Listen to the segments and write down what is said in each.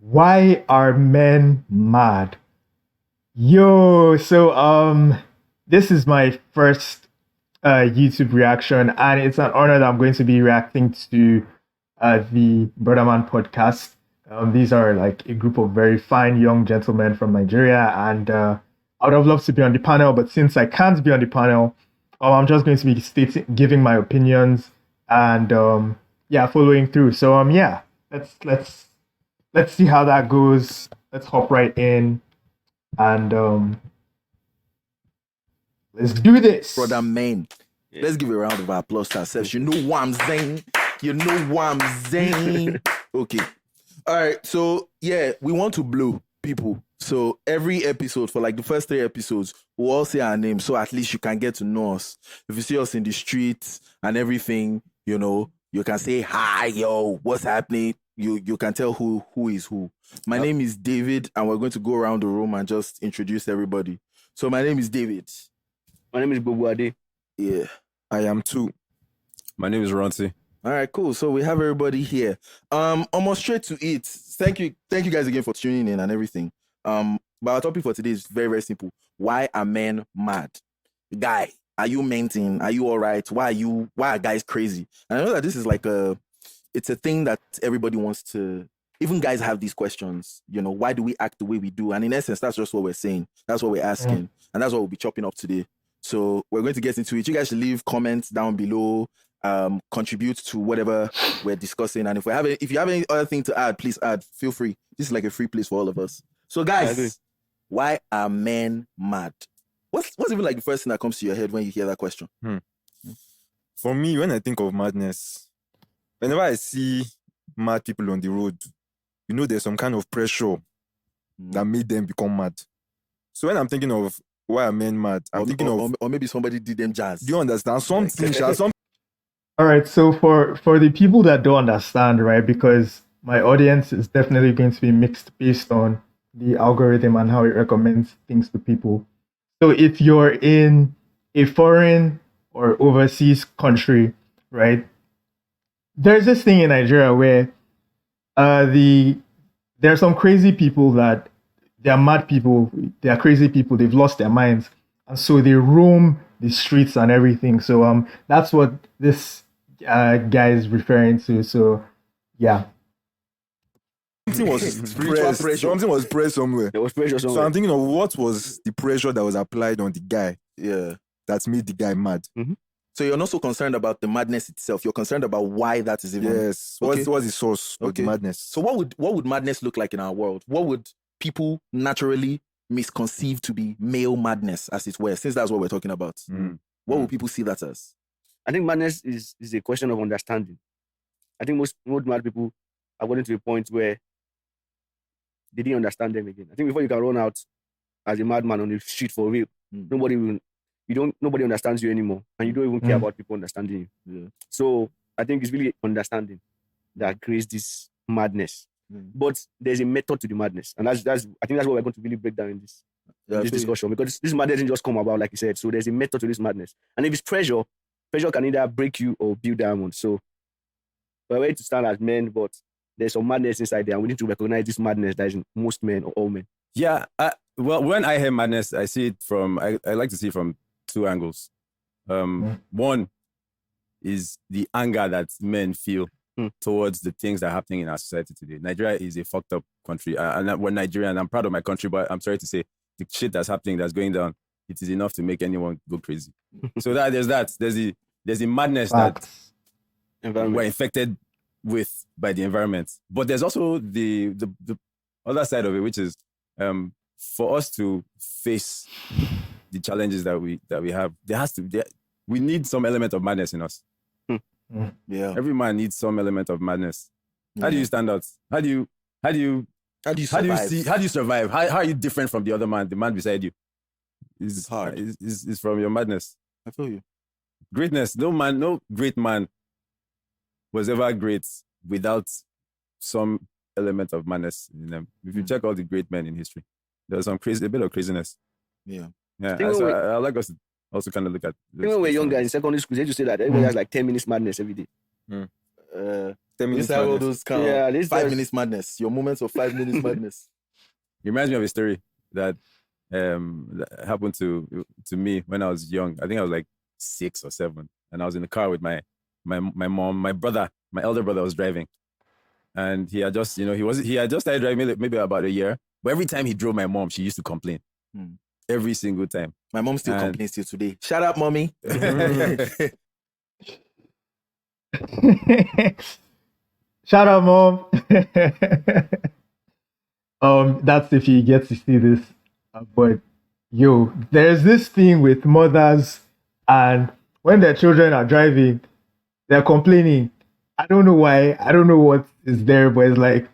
Why are men mad? Yo, this is my first YouTube reaction, and it's an honor that I'm going to be reacting to the Brotherman podcast. These are like a group of very fine young gentlemen from Nigeria, and I would have loved to be on the panel, but since I can't be on the panel, I'm just going to be giving my opinions and yeah, following through. Yeah, let's see how that goes. Let's hop right in and let's do this. Brother man. Yeah. Let's give a round of applause to ourselves. You know what I'm saying? You know what I'm saying? Okay. All right. So, yeah, we want to blow people. So, every episode, for like the first 3 episodes, we'll all say our names. So, at least you can get to know us. If you see us in the streets and everything, you know, you can say, hi, yo, what's happening? You can tell who is who. My name is David, and we're going to go around the room and just introduce everybody. So, my name is David. My name is Bobuade. Yeah. I am too. My name is Ronti. All right, cool. So we have everybody here. Almost straight to it. Thank you guys again for tuning in and everything. But our topic for today is very, very simple. Why are men mad? Guy, are you menting? Are you all right? Why are guys crazy? And I know that this is like it's a thing that everybody wants to. Even guys have these questions. You know, why do we act the way we do? And in essence, that's just what we're saying. That's what we're asking, and that's what we'll be chopping up today. So we're going to get into it. You guys should leave comments down below, contribute to whatever we're discussing. And if you have any other thing to add, please add. Feel free. This is like a free place for all of us. So guys, why are men mad? What's even like the first thing that comes to your head when you hear that question? For me, when I think of madness, whenever I see mad people on the road, you know there's some kind of pressure that made them become mad. So when I'm thinking of why are men mad? I'm thinking of... Or maybe somebody did them jazz. Do you understand? Something. All right, so for the people that don't understand, right, because my audience is definitely going to be mixed based on the algorithm and how it recommends things to people. So if you're in a foreign or overseas country, right, there's this thing in Nigeria where there are some crazy people that they are mad people, they are crazy people, they've lost their minds. And so they roam the streets and everything. So that's what this guy is referring to. So yeah. Something was pressed somewhere. There was pressure somewhere. So I'm thinking of what was the pressure that was applied on the guy. Yeah. That made the guy mad. Mm-hmm. So you're not so concerned about the madness itself. You're concerned about why that is even. Yes. Okay. What's the source of the madness? So what would madness look like in our world? What would people naturally misconceive to be male madness, as it were, since that's what we're talking about? What would people see that as? I think madness is a question of understanding. I think most mad people are getting to a point where they didn't understand them again. I think before you can run out as a madman on the street for real, nobody understands you anymore, and you don't even care about people understanding you. Yeah. So I think it's really understanding that creates this madness. But there's a method to the madness, and I think that's what we're going to really break down in this discussion, because this madness didn't just come about, like you said. So there's a method to this madness, and if it's pressure can either break you or build diamonds. So we're ready to stand as men, but there's some madness inside there, and we need to recognize this madness that is in most men or all men. Yeah, well, when I hear madness, I see it from I like to see it from 2 angles. One is the anger that men feel towards the things that are happening in our society today. Nigeria is a fucked up country. And we're Nigerian. I'm proud of my country, but I'm sorry to say the shit that's happening, that's going down, it is enough to make anyone go crazy. So there's the madness that we're infected with by the environment. But there's also the other side of it, which is for us to face the challenges that we have, we need some element of madness in us. Yeah. Every man needs some element of madness. How do you stand out? How do you survive? How are you different from the other man, the man beside you? It's hard. It's from your madness. I feel you. Greatness. No great man was ever great without some element of madness in them. If you check all the great men in history, there's a bit of craziness. Yeah. So I like us to also kind of look at. When we were younger in secondary school, they used to say that everybody has like 10 minutes madness every day. 10 10 You minutes have all madness. those kind Yeah, of this 5 does- minutes madness. Your moments of 5 minutes madness. It reminds me of a story that that happened to me when I was young. I think I was like 6 or 7, and I was in the car with my mom, my brother, my elder brother was driving, and he had just he had just started driving maybe about a year. But every time he drove my mom, she used to complain. Every single time. My mom still And- complains till today. Shut up, mommy. Shout out, mom. That's if you get to see this. But yo, there's this thing with mothers, and when their children are driving, they're complaining. I don't know why. I don't know what is there, but it's like,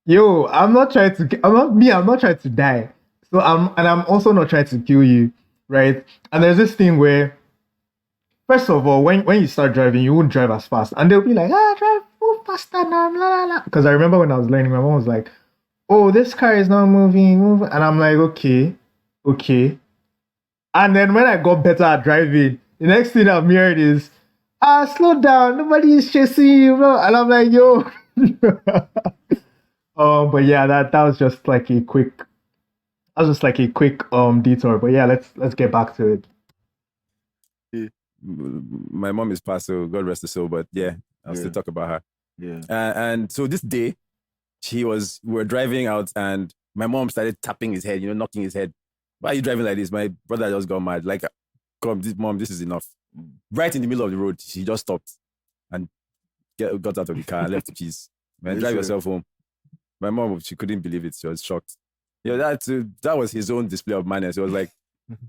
yo, I'm not trying to. I'm not trying to die. So I'm also not trying to kill you, right? And there's this thing where, first of all, when you start driving, you won't drive as fast, and they'll be like, drive move faster now, la la la. Because I remember when I was learning, my mom was like, oh, this car is not moving, and I'm like, okay. And then when I got better at driving, the next thing I'm hearing is, slow down, nobody is chasing you, bro. And I'm like, yo. But yeah, that was just like a quick detour. But yeah, let's get back to it. My mom is passed, so God rest her soul. But yeah, I'll still talk about her. Yeah. And so this day, we were driving out, and my mom started tapping his head, knocking his head. Why are you driving like this? My brother just got mad. Like, come, mom, this is enough. Right in the middle of the road, she just stopped and got out of the car and left the keys. Man, drive yourself home. My mom, she couldn't believe it. She was shocked. Yeah, that was his own display of madness. It was like,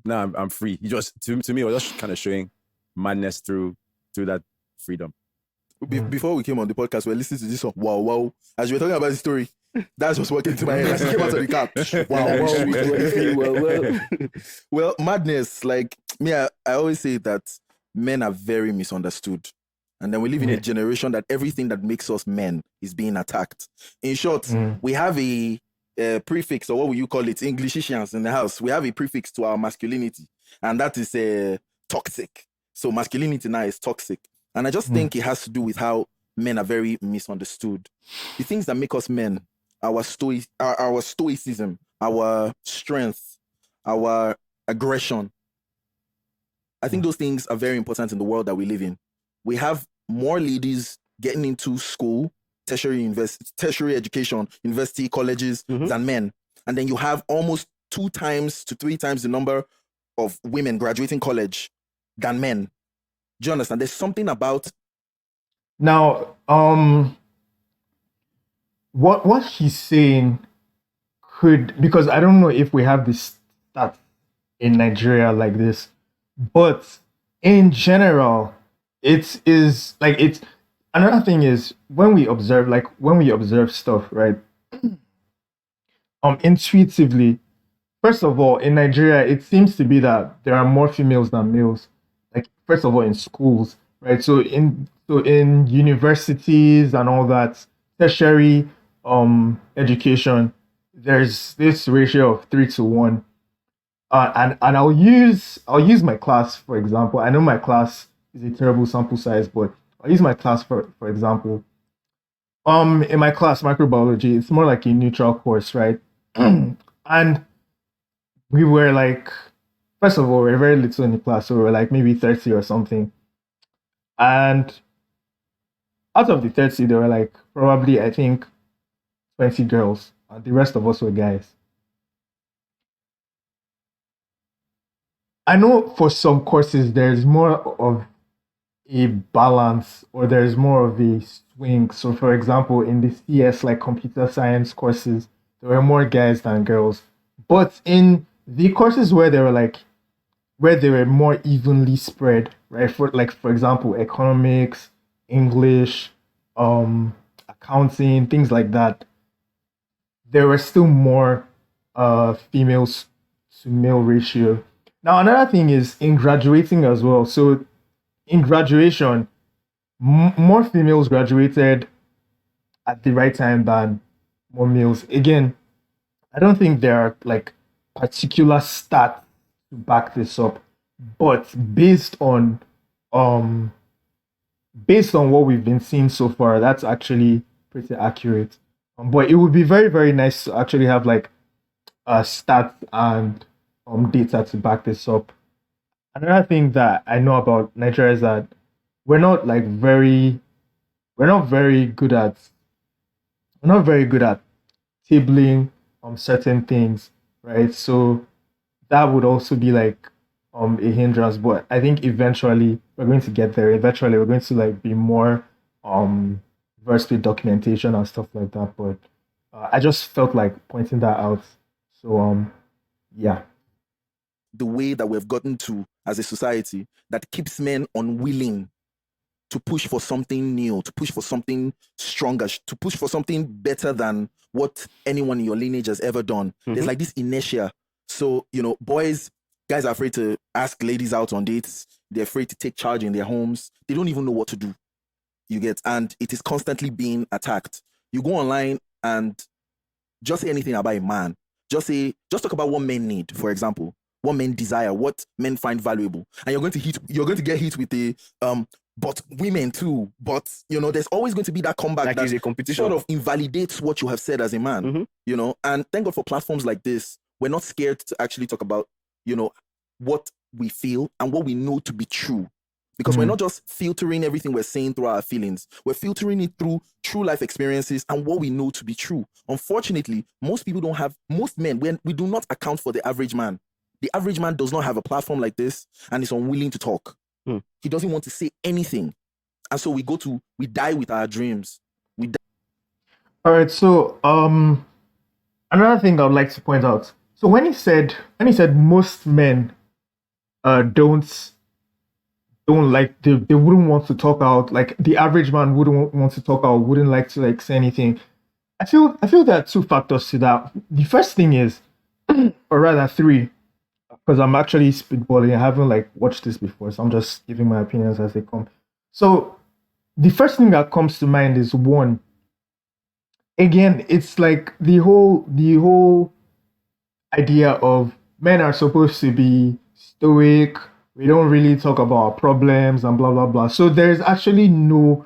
nah, I'm free. He just, to me, it was just kind of showing madness through that freedom. Before we came on the podcast, we were listening to this song, wow, wow. As you were talking about the story, that's just what came to my head. As he came out of the car, wow, wow. Well, madness, like me, I always say that men are very misunderstood. And then we live in a generation that everything that makes us men is being attacked. In short, we have a prefix, or what will you call it, Englishishians in the house. We have a prefix to our masculinity, and that is toxic. So masculinity now is toxic. And I just think it has to do with how men are very misunderstood. The things that make us men, our stoicism, our strength, our aggression, I think those things are very important in the world that we live in. We have more ladies getting into school, tertiary education, university, colleges than men. And then you have almost 2 times to 3 times the number of women graduating college than men. Do you understand? There's something about now, what he's saying could, because I don't know if we have this stat in Nigeria like this, but in general, it's another thing is when we observe stuff, right? Intuitively, first of all, in Nigeria, it seems to be that there are more females than males. Like, first of all, in schools, right? So in universities and all that, tertiary education, there's this ratio of 3-1. And I'll use my class for example. I know my class is a terrible sample size, but I'll use my class for example. In my class, microbiology, it's more like a neutral course, right? And we were like, first of all, we were very little in the class, so we were like maybe 30 or something. And out of the 30, there were like probably, I think, 20 girls, and the rest of us were guys. I know for some courses there's more of a balance, or there's more of a swing. So, for example, in the CS, like computer science courses, there were more guys than girls. But in the courses where they were more evenly spread, right? For example, economics, English, accounting, things like that, there were still more females to male ratio. Now, another thing is in graduating as well. So in graduation, more females graduated at the right time than more males. Again, I don't think there are like particular stats to back this up, but based on based on what we've been seeing so far, that's actually pretty accurate. But it would be very, very nice to actually have like stats and data to back this up. Another thing that I know about Nigeria is that we're not like very we're not very good at we're not very good at tabling certain things, right? So that would also be like a hindrance. But I think eventually we're going to get there. Eventually we're going to like be more um versed with documentation and stuff like that. But I just felt like pointing that out. So yeah. The way that we've gotten to as a society that keeps men unwilling to push for something new, to push for something stronger, to push for something better than what anyone in your lineage has ever done. There's like this inertia. So, guys are afraid to ask ladies out on dates. They're afraid to take charge in their homes. They don't even know what to do. You get, and it is constantly being attacked. You go online and just say anything about a man. Just talk about what men need, for example, what men desire, what men find valuable, and you're going to get hit with the but women too. But there's always going to be that comeback Like that it's a competition. sort of invalidates what you have said as a man. And thank God for platforms like this. We're not scared to actually talk about what we feel and what we know to be true. Because we're not just filtering everything we're saying through our feelings. We're filtering it through true life experiences and what we know to be true. Unfortunately, most men, we do not account for the average man. The average man does not have a platform like this and is unwilling to talk. He doesn't want to say anything. And so we die with our dreams. All right, so another thing I would like to point out. So when he said most men don't like they wouldn't want to talk out, like the average man wouldn't want to talk out, wouldn't like to like say anything. I feel there are two factors to that. The first thing is, or rather three, because I'm actually spitballing. I haven't like watched this before, so I'm just giving my opinions as they come. So the first thing that comes to mind is one. Again, it's like the whole idea of men are supposed to be stoic. We don't really talk about our problems and blah blah blah. So there's actually no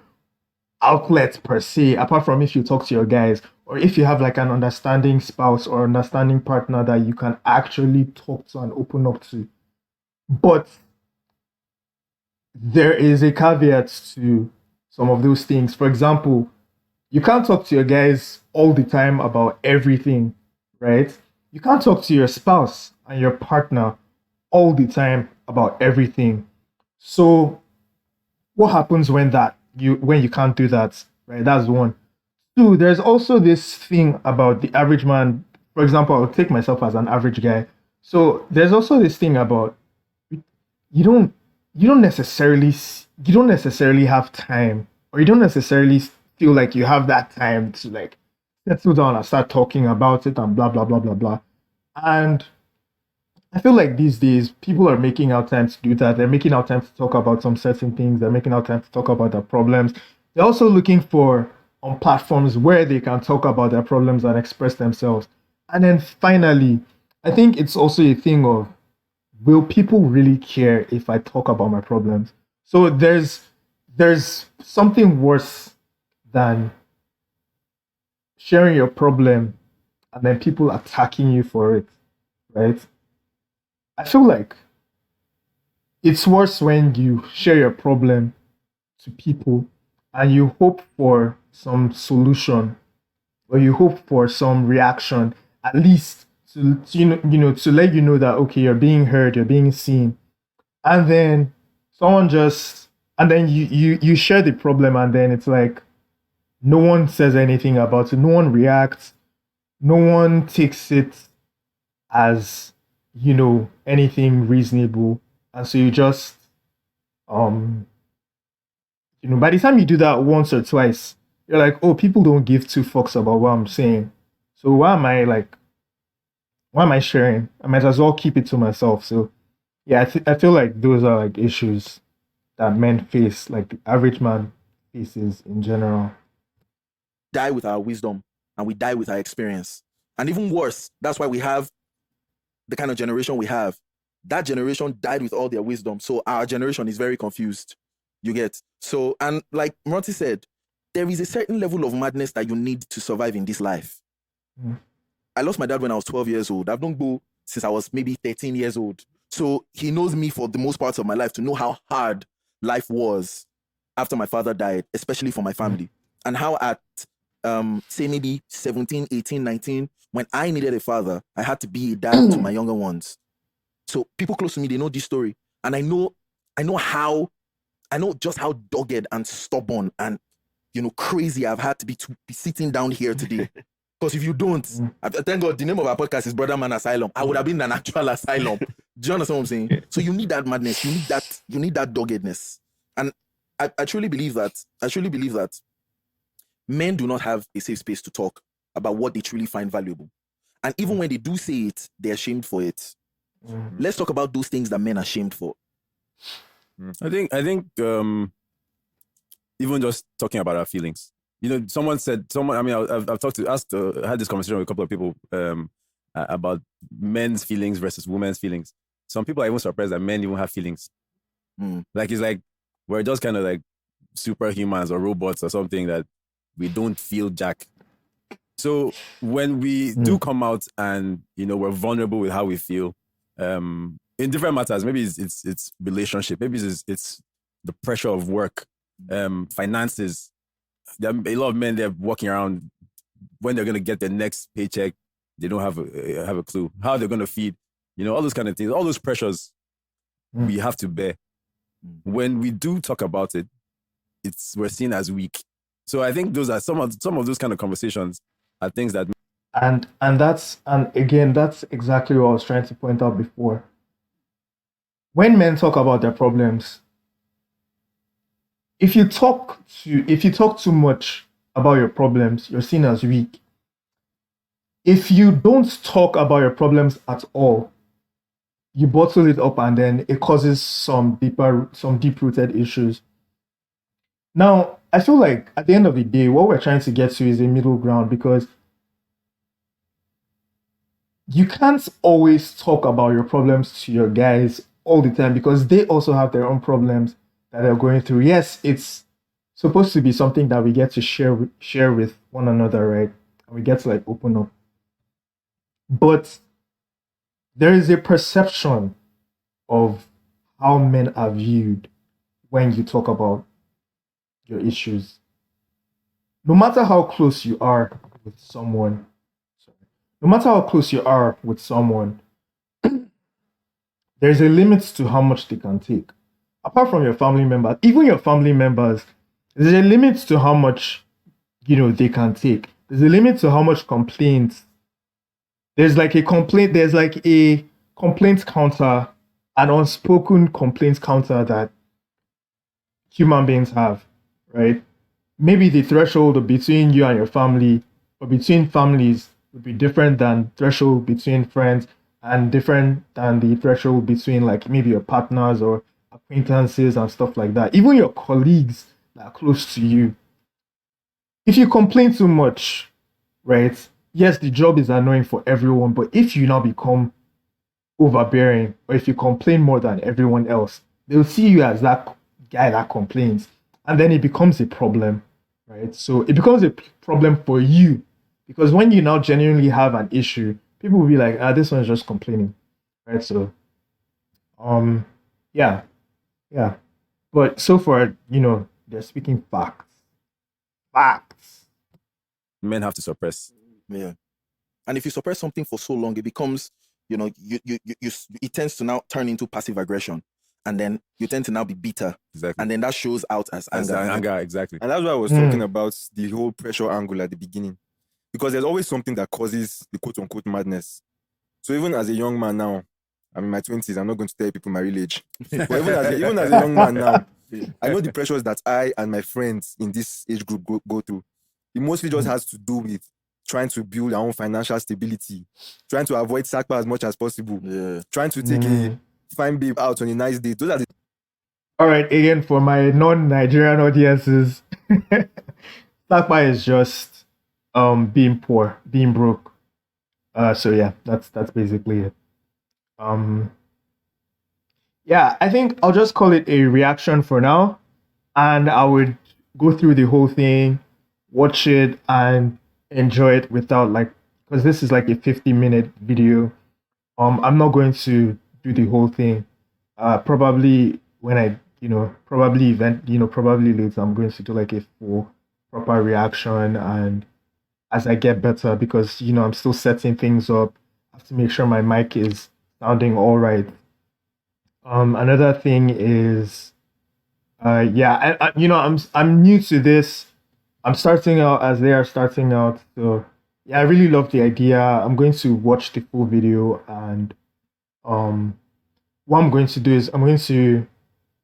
outlet per se, apart from if you talk to your guys or if you have like an understanding spouse or understanding partner that you can actually talk to and open up to. But there is a caveat to some of those things. For example, you can't talk to your guys all the time about everything, right? You can't talk to your spouse and your partner all the time about everything. So what happens when you can't do that, right? That's one. Two, there's also this thing about the average man. For example, I'll take myself as an average guy. So there's also this thing about you don't you don't necessarily have time, or you don't necessarily feel like you have that time to like settle down and start talking about it and blah blah blah blah blah. And I feel like these days people are making out time to do that. They're making out time to talk about some certain things. They're making out time to talk about their problems. They're also looking for on platforms where they can talk about their problems and express themselves. And then finally, I think it's also a thing of, will people really care if I talk about my problems? So there's something worse than sharing your problem and then people attacking you for it, right? I feel like it's worse when you share your problem to people and you hope for some solution or you hope for some reaction, at least to to let you know that okay, you're being heard, you're being seen, and then someone just and then you share the problem and then it's like no one says anything about it, no one reacts, no one takes it as anything reasonable, and so you just um by the time you do that once or twice, you're like, oh, people don't give two fucks about what I'm saying, so why am I sharing? I might as well keep it to myself. So yeah, I feel like those are like issues that men face, like the average man faces in general. Die with our wisdom and we die with our experience. And even worse, that's why we have the kind of generation we have. That generation died with all their wisdom. So our generation is very confused. You get? So, and like Murati said, there is a certain level of madness that you need to survive in this life. I lost my dad when I was 12 years old. I've known Bo since I was maybe 13 years old. So he knows me for the most parts of my life to know how hard life was after my father died, especially for my family. And how at, say maybe 17, 18, 19, when I needed a father, I had to be a dad to my younger ones. So people close to me, they know this story. And I know just how dogged and stubborn and, crazy I've had to be sitting down here today. Because if you don't, thank God, the name of our podcast is Brother Man Asylum. I would have been in an actual asylum. Do you understand what I'm saying? So you need that madness. You need that doggedness. And I truly believe that men do not have a safe space to talk about what they truly find valuable. And even when they do say it, they're ashamed for it. Let's talk about those things that men are shamed for. I think even just talking about our feelings. I've had this conversation with a couple of people about men's feelings versus women's feelings. Some people are even surprised that men even have feelings. Like, it's like we're just kind of like superhumans or robots or something, that we don't feel jack. So when we do come out and, we're vulnerable with how we feel, in different matters, maybe it's relationship, maybe it's the pressure of work, finances. There are a lot of men, they're walking around when they're going to get their next paycheck. They don't have a clue how they're going to feed, all those kind of things, all those pressures we have to bear. When we do talk about it, we're seen as weak. So I think those are some of those kind of conversations are things that. And again, that's exactly what I was trying to point out before. When men talk about their problems, if you talk too much about your problems, you're seen as weak. If you don't talk about your problems at all, you bottle it up, and then it causes some deep-rooted issues. Now, I feel like at the end of the day, what we're trying to get to is a middle ground, because you can't always talk about your problems to your guys all the time, because they also have their own problems that they're going through. Yes, it's supposed to be something that we get to share with one another, right? And we get to like open up. But there is a perception of how men are viewed when you talk about your issues. No matter how close you are with someone, there's a limit to how much they can take. Apart from your family members, even your family members, there's a limit to how much they can take. There's a limit to how much complaints. There's like a complaint counter, an unspoken complaint counter that human beings have, right? Maybe the threshold between you and your family, or between families, would be different than threshold between friends, and different than the threshold between like maybe your partners or acquaintances and stuff like that. Even your colleagues that are close to you. If you complain too much, right? Yes, the job is annoying for everyone, but if you now become overbearing, or if you complain more than everyone else, they'll see you as that guy that complains, and then it becomes a problem, right? So it becomes a problem for you, because when you now genuinely have an issue, people will be like, this one's just complaining, right? So, yeah. But so far, they're speaking facts. Men have to suppress. Yeah. And if you suppress something for so long, it becomes, it tends to now turn into passive aggression. And then you tend to now be bitter. Exactly. And then that shows out as anger. Anger, exactly. And that's why I was talking about the whole pressure angle at the beginning. Because there's always something that causes the quote-unquote madness. So even as a young man now, I'm in my 20s, I'm not going to tell people my real age. But even as a young man now, I know the pressures that I and my friends in this age group go through. It mostly just has to do with trying to build our own financial stability, trying to avoid SACPA as much as possible, trying to take a fine babe out on a nice date. Those are the... All right, again, for my non-Nigerian audiences, SACPA is just being poor, being broke. So yeah, that's basically it. Yeah, I think I'll just call it a reaction for now. and I would go through the whole thing, watch it, and enjoy it without like, because this is like a 50-minute video. I'm not going to do the whole thing. Probably when I, probably later, I'm going to do like a full proper reaction, and as I get better, because I'm still setting things up. I have to make sure my mic is sounding all right. Another thing is, yeah, I'm new to this. I'm starting out as they are starting out, so yeah, I really love the idea. I'm going to watch the full video, and um, what I'm going to do is I'm going to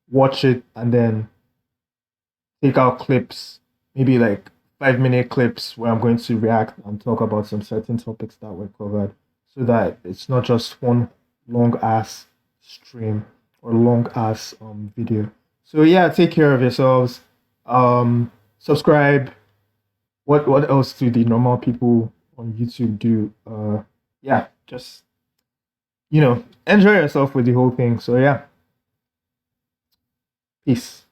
watch it and then take out clips, maybe like 5-minute clips where I'm going to react and talk about some certain topics that were covered, so that it's not just one long ass stream or long ass video. So yeah, take care of yourselves. Subscribe. What else do the normal people on YouTube do? Yeah, just enjoy yourself with the whole thing. So yeah, peace.